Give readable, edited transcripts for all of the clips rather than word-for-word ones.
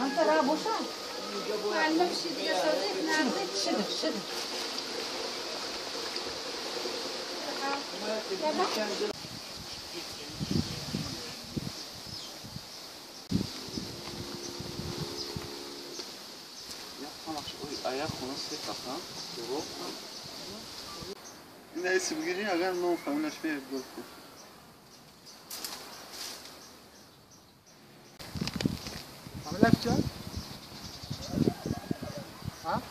انت را بوشا معلم شد يا صديق نعطيك شد ayak nasıl kapan? Neyse bugün agar não famílias feias gosto. Família que ha?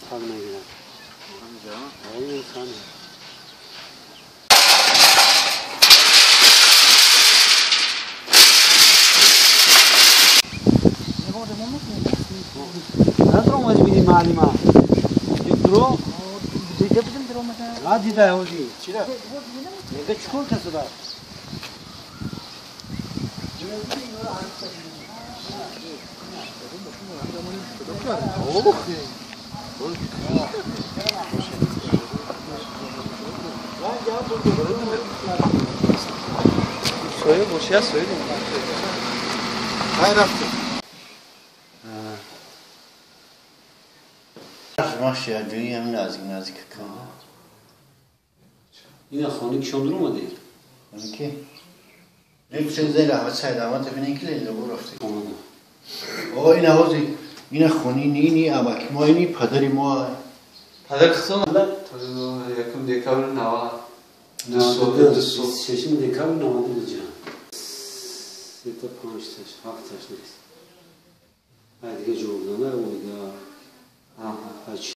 Família girer. Amca. Hayır sen. ندارم از بیدی معلمه یک درو دیده بودم درو مثلا ها دیده هودی Tira. میگه چکور کسو دار Soyu boşaya söyledim. Hayır rafti. Maşya dünya nazik kanka. این خانه کشان درو اومده Ki. Ne kucak zeyla hava sayda ama tepene ki leyla bu rafti. آمده O ina hozi ina khoni ni ama ki mo ini padari mo. پدر قسم یکم دکابر نوا ششم دکار نماده بجا سه تا پانچ تاش هفت تاش نیست دیگه جوردانه و دیگه